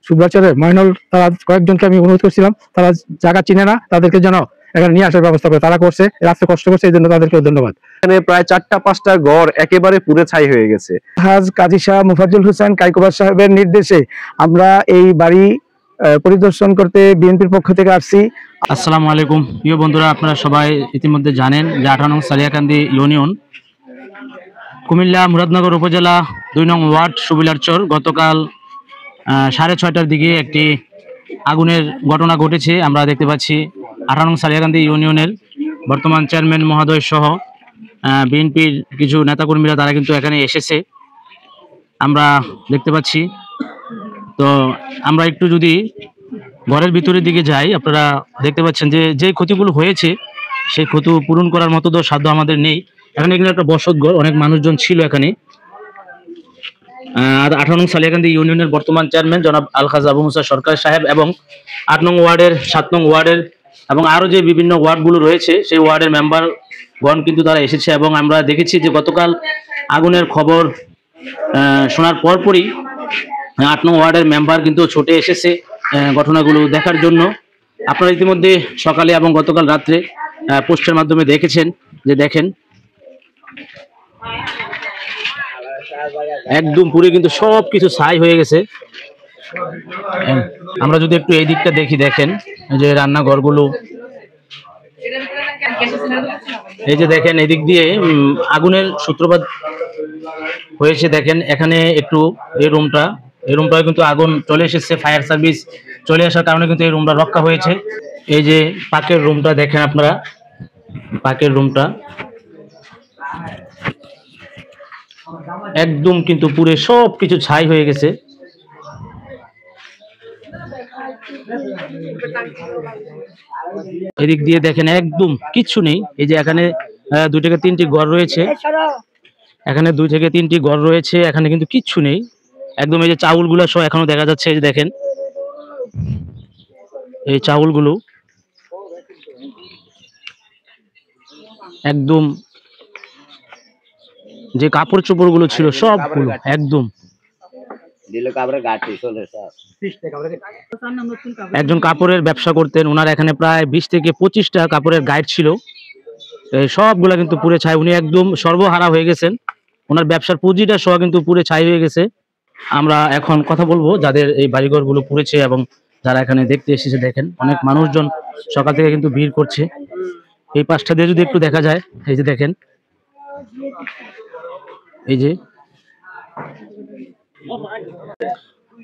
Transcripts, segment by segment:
সুব্রাচরের ময়নুল, তারা কয়েকজনকে আমি অনুরোধ করছিলাম, তারা জায়গা চিনে না, তাদেরকে যেন এখানে নিয়ে আসার ব্যবস্থা করে। তারা করছে, রাস্তা কষ্ট করছে, এই জন্য তাদেরকেও ধন্যবাদ। এখানে প্রায় 4টা-5টা ঘর একেবারে পুড়ে ছাই হয়ে গেছে। হাজ কাজী শাহ মুফাজ্জল হোসেন কাইকোবাদ সাহেবের নির্দেশে আমরা এই বাড়ি পরিদর্শন করতে বিএনপির পক্ষ থেকে আসছি। আসসালামু আলাইকুম প্রিয় বন্ধুরা, আপনারা সবাই ইতিমধ্যে জানেন যে 18 নং সালিয়াকান্দি ইউনিয়ন, কুমিল্লা মুরাদনগর উপজেলা 2 নং ওয়ার্ড সুবিলারচর গতকাল 6:30টার দিকে একটি আগুনের ঘটনা ঘটেছে। আমরা দেখতে পাচ্ছি 18 নং সালিয়াকান্দি ইউনিয়নের বর্তমান চেয়ারম্যান মহোদয় সহ বিএনপির কিছু নেতাকর্মীরা তারা কিন্তু এখানে এসেছে, আমরা দেখতে পাচ্ছি। তো আমরা একটু যদি ঘরের ভিতরের দিকে যাই, আপনারা দেখতে পাচ্ছেন যে যে ক্ষতিগুলো হয়েছে সেই ক্ষতি পূরণ করার মতো তো সাধ্য আমাদের নেই। এখানে কিন্তু একটা বসতঘর, অনেক মানুষজন ছিল এখানে। 18 নং সালিয়াকান্দি ইউনিয়নের বর্তমান চেয়ারম্যান জনাব আলহাজ আবু মুসা সরকার সাহেব এবং 8 নং ওয়ার্ডের, 7 নং ওয়ার্ডের এবং আরো যে বিভিন্ন ওয়ার্ডগুলো রয়েছে সেই ওয়ার্ডের মেম্বারগণ কিন্তু তারা এসেছে। এবং আমরা দেখেছি যে গতকাল আগুনের খবর শোনার পরপরই 8 নং ওয়ার্ডের মেম্বার কিন্তু ছুটে এসেছে ঘটনাগুলো দেখার জন্য। আপনারা ইতিমধ্যে সকালে এবং গতকাল রাত্রে পোস্টের মাধ্যমে দেখেছেন যে দেখেন একদম পুরো কিন্তু সবকিছু ছাই হয়ে গেছে। আমরা যদি একটু এই দিকটা দেখি, দেখেন যে রান্নাঘরগুলো, এই যে দেখেন এদিক দিয়ে আগুনের সূত্রপাত হয়েছে। দেখেন এখানে একটু এই রুমটা কিন্তু আগুন চলে এসেছে, ফায়ার সার্ভিস চলে আসার কারণে কিন্তু এই রুমটা রক্ষা হয়েছে। এই যে পাকের রুমটা দেখেন আপনারা, পাকের রুমটা একদম কিন্তু পুরো সব কিছু ছাই হয়ে গেছে। এদিক দিয়ে দেখেন একদম কিচ্ছু নেই। এই যে এখানে 2 থেকে 3টি ঘর রয়েছে, এখানে 2 থেকে 3টি ঘর রয়েছে, এখানে কিন্তু কিচ্ছু নেই একদম। এই যে চাউলগুলো সব এখনো দেখা যাচ্ছে, এই যে দেখেন এই চাউলগুলো একদম, যে কাপড় চোপড় গুলো ছিল সবগুলো একদম। একজন কাপড়ের ব্যবসা করতেন, ওনার এখানে প্রায় 20 থেকে 25টা কাপড়ের গাইড ছিল, সবগুলা কিন্তু পুড়ে ছাই। উনি একদম সর্বহারা হয়ে গেছেন, ওনার ব্যবসার পুঁজিটা সহ কিন্তু পুড়ে ছাই হয়ে গেছে। আমরা এখন কথা বলবো যাদের এই বাড়িঘর গুলো পুড়েছে এবং যারা এখানে দেখতে এসেছে। দেখেন অনেক মানুষজন সকাল থেকে কিন্তু ভিড় করছে। এই পাশটা দিয়ে যদি একটু দেখা যায়, এই যে দেখেন, এই যে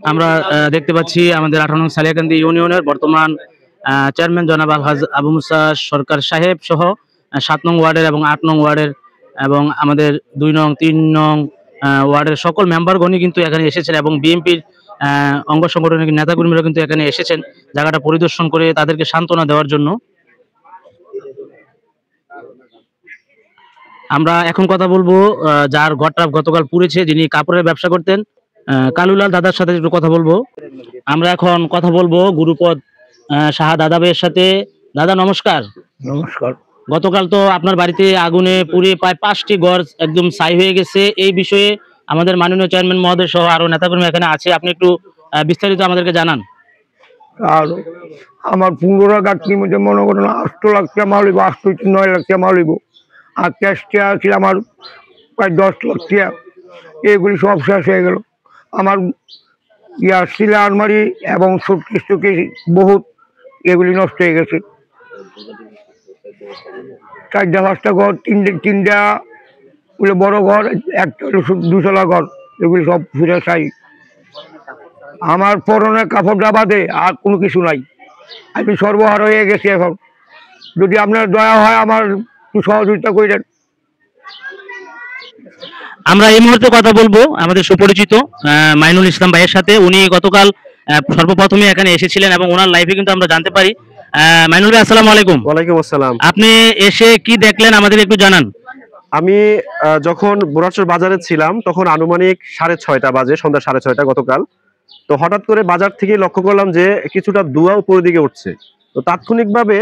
আমরা দেখতে পাচ্ছি আমাদের 18 নং সালিয়াকান্দি ইউনিয়নের বর্তমান চেয়ারম্যান জনাব আলহাজ আবু মুসা সরকার সাহেব সহ 7 নং ওয়ার্ডের এবং 8 নং ওয়ার্ডের এবং আমাদের 2 নং 3 নং ওয়ার্ডের সকল মেম্বারগণই কিন্তু এখানে এসেছেন এবং বিএনপির অঙ্গ সংগঠনের নেতাকর্মীরা কিন্তু এখানে এসেছেন জায়গাটা পরিদর্শন করে তাদেরকে সান্ত্বনা দেওয়ার জন্য। আমরা এখন কথা বলবো যার ঘরটা গতকাল পুড়েছে, যিনি কাপড়ের ব্যবসা করতেন, কালুলাল দাদার সাথে একটু কথা বলবো। আমরা এখন কথা বলবো গুরুপদ সাহা দাদা ভাইয়ের সাথে। দাদা নমস্কার। নমস্কার। গতকাল তো আপনার বাড়িতে আগুনে পুড়ে প্রায় 5টি ঘর একদম ছাই হয়ে গেছে, এই বিষয়ে আমাদের মাননীয় চেয়ারম্যান মহোদয় সহ আরো নেতাকর্মী এখানে আছে, আপনি একটু বিস্তারিত আমাদেরকে জানান। আর আমার 15 গাছটির মধ্যে মনে করেন 8 লাখ টাকা মাল হইব, 8 থেকে 9 লাখ টাকা মাল হইব। আর ক্যাশটা ছিল আমার প্রায় 10 লাখ টাকা, এগুলি সব শেষ হয়ে গেল। আমার ইয়ার ছিল আলমারি এবং সুটকেস টুকেস বহুত, এগুলি নষ্ট হয়ে গেছে। 4-5টা ঘর, 3টা বড় ঘর, একটা 2তলা ঘর, এগুলি সব পুরো ছাই। আমার পরনে কাপড়টা বাদে আর কোনো কিছু নাই, আমি সর্বহারা হয়ে গেছি। এখন যদি আপনার দয়া হয় আমার একটু সহযোগিতা করেন। আমরা এই মুহূর্তে কথা বলবো আমাদের সুপরিচিত মাইনুল ইসলাম ভাইয়ের সাথে। উনি গতকাল সর্বপ্রথমে এখানে এসেছিলেন এবং ওনার লাইফে কিন্তু আমরা জানতে পারি। মাইনুল ভাই আসসালামু আলাইকুম। ওয়ালাইকুম আসসালাম। আপনি এসে কি দেখলেন আমাদের একটু জানান। আমি যখন বুড়াচর বাজারে ছিলাম তখন আনুমানিক 6:30 বাজে, সন্ধ্যা 6:30 গতকাল। তো হঠাৎ করে বাজার থেকে লক্ষ্য করলাম যে কিছুটা ধোঁয়া উপরের দিকে উঠছে। তো তাৎক্ষণিকভাবে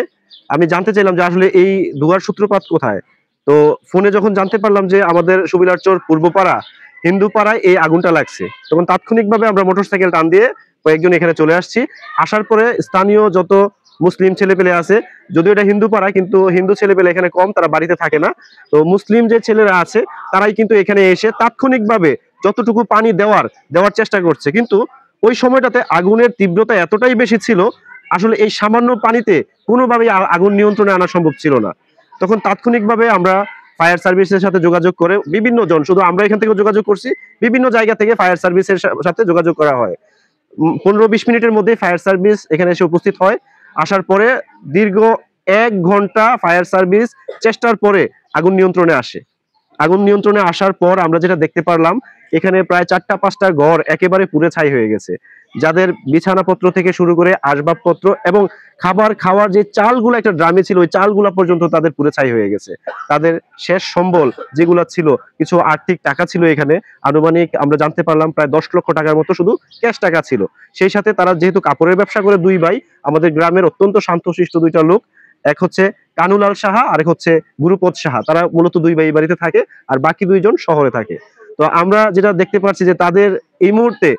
আমি জানতে চাইলাম যে আসলে এই ধোঁয়ার সূত্রপাত কোথায়। তো ফোনে যখন জানতে পারলাম যে আমাদের সুবিলারচর পূর্বপাড়া হিন্দু পাড়ায় এই আগুনটা লাগছে, তখন তাৎক্ষণিকভাবে আমরা মোটরসাইকেল টান দিয়ে কয়েকজন এখানে চলে আসছি। আসার পরে স্থানীয় যত মুসলিম ছেলেপেলে আছে, যদিও এটা হিন্দু পাড়া কিন্তু হিন্দু ছেলেপেলে এখানে কম, তারা বাড়িতে থাকে না, তো মুসলিম যে ছেলেরা আছে তারাই কিন্তু এখানে এসে তাৎক্ষণিকভাবে যতটুকু পানি দেওয়ার চেষ্টা করছে। কিন্তু ওই সময়টাতে আগুনের তীব্রতা এতটাই বেশি ছিল, আসলে এই সামান্য পানিতে কোনোভাবেই আগুন নিয়ন্ত্রণে আনা সম্ভব ছিল না। তখন তাৎক্ষণিকভাবে আমরা ফায়ার সার্ভিসের সাথে যোগাযোগ করে, বিভিন্ন জন, শুধু আমরা এখান থেকে যোগাযোগ করছি, বিভিন্ন জায়গা থেকে ফায়ার সার্ভিসের সাথে যোগাযোগ করা হয়। 15-20 মিনিটের মধ্যে ফায়ার সার্ভিস এখানে এসে উপস্থিত হয়। আসার পরে দীর্ঘ 1 ঘন্টা ফায়ার সার্ভিস চেষ্টার পরে আগুন নিয়ন্ত্রণে আসে। আগুন নিয়ন্ত্রণে আসার পর আমরা যেটা দেখতে পারলাম, এখানে প্রায় 4টা-5টা ঘর একেবারে পুড়ে ছাই হয়ে গেছে, যাদের বিছানাপত্র থেকে শুরু করে আসবাবপত্র এবং খাবার খাওয়ার যে চালগুলো একটা ড্রামে ছিল, ওই চালগুলো পর্যন্ত তাদের পুড়ে ছাই হয়ে গেছে। তাদের শেষ সম্বল যেগুলো ছিল, কিছু আর্থিক টাকা ছিল এখানে, আনুমানিক আমরা জানতে পারলাম প্রায় 10 লক্ষ টাকার মতো শুধু ক্যাশ টাকা ছিল। সেই সাথে তারা যেহেতু কাপড়ের ব্যবসা করে, 2 ভাই, আমাদের গ্রামের অত্যন্ত শান্তশিষ্ট 2টা লোক, এক হচ্ছে কানুলাল সাহা, আরেক হচ্ছে গুরুপদ সাহা, তারা মূলত 2 ভাই বাড়িতে থাকে আর বাকি 2 জন শহরে থাকে। তো আমরা যেটা দেখতে পাচ্ছি যে তাদের এই মুহূর্তে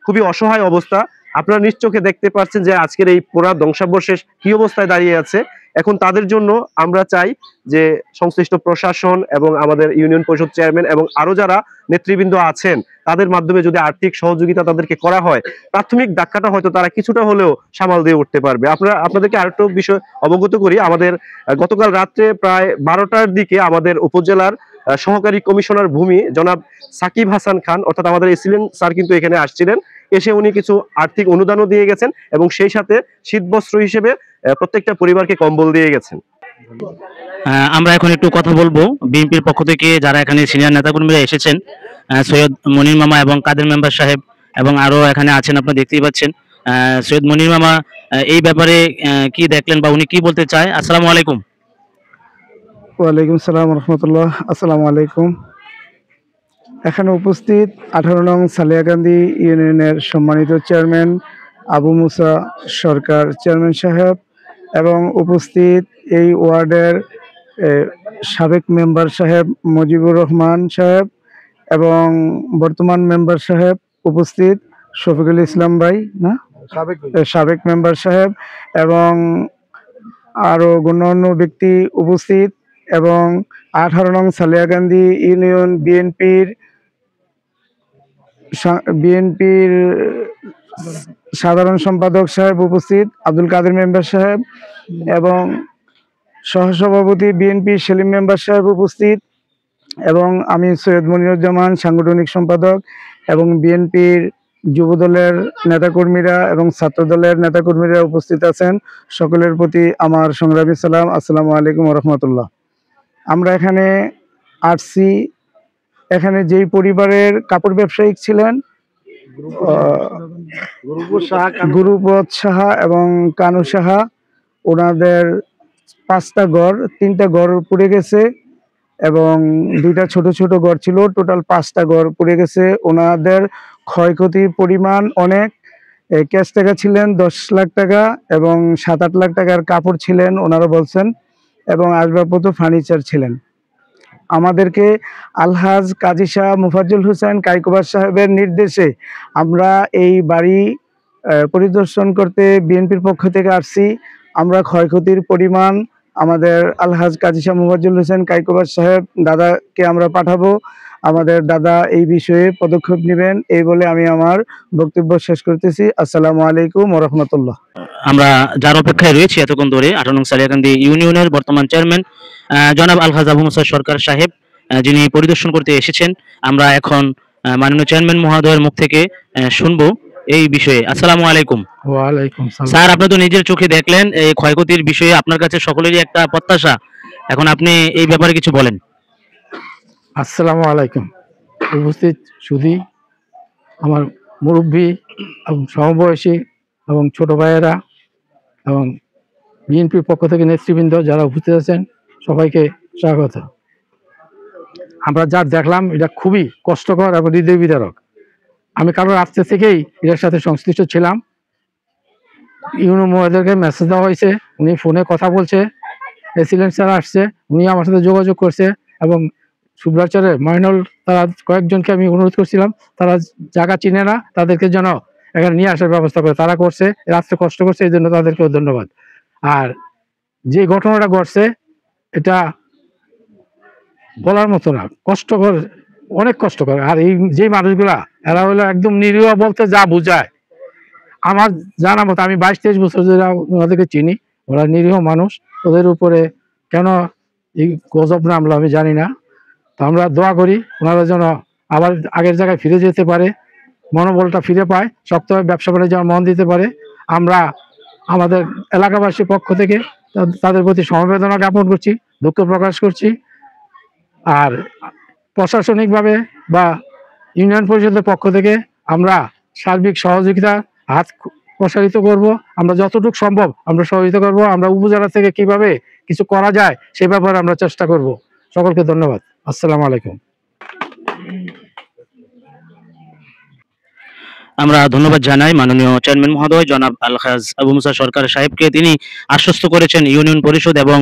খুবই অসহায় অবস্থা। আপনারা নিজ চোখে দেখতে পাচ্ছেন যে আজকের এই পোড়া ধ্বংসাবশেষ কি অবস্থায় দাঁড়িয়ে আছে। এখন তাদের জন্য আমরা চাই যে সংশ্লিষ্ট প্রশাসন এবং আমাদের ইউনিয়ন পরিষদ চেয়ারম্যান এবং আরো যারা নেতৃবৃন্দ আছেন, তাদের মাধ্যমে যদি আর্থিক সহযোগিতা তাদেরকে করা হয়, প্রাথমিক ধাক্কাটা হয়তো তারা কিছুটা হলেও সামাল দিয়ে উঠতে পারবে। আপনাদেরকে আরেকটা বিষয় অবগত করি, আমাদের গতকাল রাত্রে প্রায় 12টার দিকে আমাদের উপজেলার সহকারী কমিশনার ভূমি জনাব সাকিব হাসান খান, অর্থাৎ আমাদের এসিলেন স্যার কিন্তু এখানে আসছিলেন। এসে উনি কিছু আর্থিক অনুদানও দিয়ে গেছেন এবং সেই সাথে শীতবস্ত্র হিসেবে প্রত্যেকটা পরিবারকে কম্বল দিয়ে গেছেন। আমরা এখন একটু কথা বলবো বিএনপির পক্ষ থেকে যারা এখানে সিনিয়র নেতাকর্মীরা এসেছেন, সৈয়দ মনির মামা এবং কাদের মেম্বার সাহেব এবং আরো এখানে আছেন, আপনারা দেখতেই পাচ্ছেন। সৈয়দ মনির মামা এই ব্যাপারে কি দেখলেন বা উনি কি বলতে চায়? আসসালামু আলাইকুম। ওয়ালাইকুম সালাম রহমতুল্লাহ। আসসালামু আলাইকুম। এখানে উপস্থিত 18 নং সালিয়াকান্দি ইউনিয়নের সম্মানিত চেয়ারম্যান আবু মুসা সরকার চেয়ারম্যান সাহেব এবং উপস্থিত এই ওয়ার্ডের সাবেক মেম্বার সাহেব মুজিবুর রহমান সাহেব এবং বর্তমান মেম্বার সাহেব উপস্থিত শফিকুল ইসলাম ভাই, না সাবেক মেম্বার সাহেব এবং আরো গণ্যমান্য ব্যক্তি উপস্থিত, এবং 18 নং সালিয়াকান্দি ইউনিয়ন বিএনপির সাধারণ সম্পাদক সাহেব উপস্থিত, আব্দুল কাদের মেম্বার সাহেব এবং সহসভাপতি বিএনপি সেলিম মেম্বার সাহেব উপস্থিত, এবং আমি সৈয়দ মনিরুজ্জামান সাংগঠনিক সম্পাদক এবং বিএনপির যুবদলের নেতাকর্মীরা এবং ছাত্রদলের নেতাকর্মীরা উপস্থিত আছেন। সকলের প্রতি আমার সংগ্রামী সালাম। আসসালামু আলাইকুম রহমতুল্লাহ। আমরা এখানে আসছি, এখানে যেই পরিবারের কাপড় ব্যবসায়িক ছিলেন গুরুপদ সাহা এবং কানু সাহা, ওনাদের 5টা ঘর, 3টা ঘর পুড়ে গেছে এবং 2টা ছোট ছোট ঘর ছিল, টোটাল 5টা ঘর পুড়ে গেছে। ওনাদের ক্ষয়ক্ষতির পরিমাণ অনেক। ক্যাশ টাকা ছিলেন 10 লাখ টাকা এবং 7-8 লাখ টাকার কাপড় ছিলেন ওনারা বলছেন, এবং আসবাবপত্র ফার্নিচার ছিলেন। আমাদেরকে আলহাজ কাজী শাহ মুফাজ্জল হোসেন কাইকোবাদ সাহেবের নির্দেশে আমরা এই বাড়ি পরিদর্শন করতে বিএনপির পক্ষ থেকে আসছি। আমরা ক্ষয়ক্ষতির পরিমাণ আমাদের আলহাজ কাজী শাহ মুফাজ্জল হোসেন কাইকোবাদ সাহেব দাদাকে আমরা পাঠাবো। আমাদের দাদা এই বিষয়ে পদক্ষেপ নেবেন, এই বলে আমি আমার বক্তব্য শেষ করতেছি। আসসালামু আলাইকুম ওয়া রাহমাতুল্লাহ। আমরা যার অপেক্ষায় রয়েছি এতক্ষণ ধরে 18 নং সালিয়াকান্দি ইউনিয়নের বর্তমান চেয়ারম্যান জনাব আলহাজ আবু মুসা সরকার সাহেব, যিনি পরিদর্শন করতে এসেছেন। আমরা এখন মাননীয় চেয়ারম্যান মহোদয়ের মুখ থেকে শুনবো এই বিষয়ে। আসসালামু আলাইকুম। ওয়ালাইকুম সালাম। স্যার, আপনি তো নিজের চোখে দেখলেন এই ক্ষয়ক্ষতির বিষয়ে, আপনার কাছে সকলেরই একটা প্রত্যাশা, এখন আপনি এই ব্যাপারে কিছু বলেন। আসসালামু আলাইকুম। উপস্থিত সুধী, আমার মুরব্বী এবং সমবয়সী এবং ছোট ভাইয়েরা এবং বিএনপির পক্ষ থেকে নেতৃবৃন্দ যারা উপস্থিত আছেন, সবাইকে স্বাগত। আমরা যা দেখলাম এটা খুবই কষ্টকর এবং হৃদয় বিদারক। আমি কারণ রাত্রে থেকেই এটার সাথে সংশ্লিষ্ট ছিলাম। ইউনিয়ন মহোদয়কে মেসেজ দেওয়া হয়েছে, উনি ফোনে কথা বলছে, এসিলেন্ট স্যার আসছে, উনি আমার সাথে যোগাযোগ করছে, এবং সুব্রাচারের মাইনল তারা কয়েকজনকে আমি অনুরোধ করছিলাম, তারা জায়গা চিনে না, তাদেরকে যেন এখানে নিয়ে আসার ব্যবস্থা করে তারা করছে, রাত্রে কষ্ট করছে, এই জন্য তাদেরকেও ধন্যবাদ। আর যে ঘটনাটা ঘটছে এটা বলার মতো না, কষ্টকর, অনেক কষ্টকর। আর এই যে মানুষগুলা এরা হলো একদম নিরীহ বলতে যা বোঝায়, আমার জানা মতো আমি 22-23 বছর ধরে ওনাদেরকে চিনি, ওরা নিরীহ মানুষ। ওদের উপরে কেন এই গজব নামলো আমি জানি না। তো আমরা দোয়া করি ওনারা যেন আবার আগের জায়গায় ফিরে যেতে পারে, মনোবলটা ফিরে পায়, শক্তভাবে ব্যবসা বাণিজ্য মন দিতে পারে। আমরা আমাদের এলাকাবাসীর পক্ষ থেকে তাদের প্রতি সমবেদনা জ্ঞাপন করছি, দুঃখ প্রকাশ করছি। আর প্রশাসনিকভাবে বা ইউনিয়ন পরিষদের পক্ষ থেকে আমরা সার্বিক সহযোগিতা হাত প্রসারিত করব। আমরা যতটুকু সম্ভব আমরা সহযোগিতা করব। আমরা উপজেলা থেকে কিভাবে কিছু করা যায় সে ব্যাপারে আমরা চেষ্টা করব। সকলকে ধন্যবাদ। আসসালামু আলাইকুম। আমরা ধন্যবাদ জানাই মাননীয় চেয়ারম্যান মহোদয় জনাব আলহাজ আবু মুসা সরকার সাহেবকে। তিনি আশ্বস্ত করেছেন ইউনিয়ন পরিষদ এবং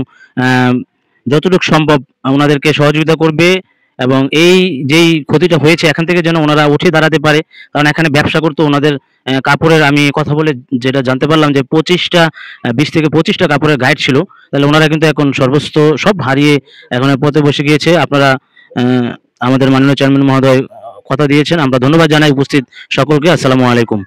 যতটুকু সম্ভব ওনাদেরকে সহযোগিতা করবে এবং এই যেই ক্ষতিটা হয়েছে এখান থেকে যেন ওনারা উঠে দাঁড়াতে পারে। কারণ এখানে ব্যবসা করতে ওনাদের কাপড়ের, আমি কথা বলে যেটা জানতে পারলাম যে 20 থেকে 25টা কাপড়ের গাইড ছিল। তাহলে ওনারা কিন্তু এখন সর্বস্ব সব হারিয়ে এখন পথে বসে গিয়েছে। আপনারা আমাদের মাননীয় চেয়ারম্যান মহোদয় কথা দিয়েছেন। আমরা ধন্যবাদ জানাই উপস্থিত সকলকে। আসসালামু আলাইকুম।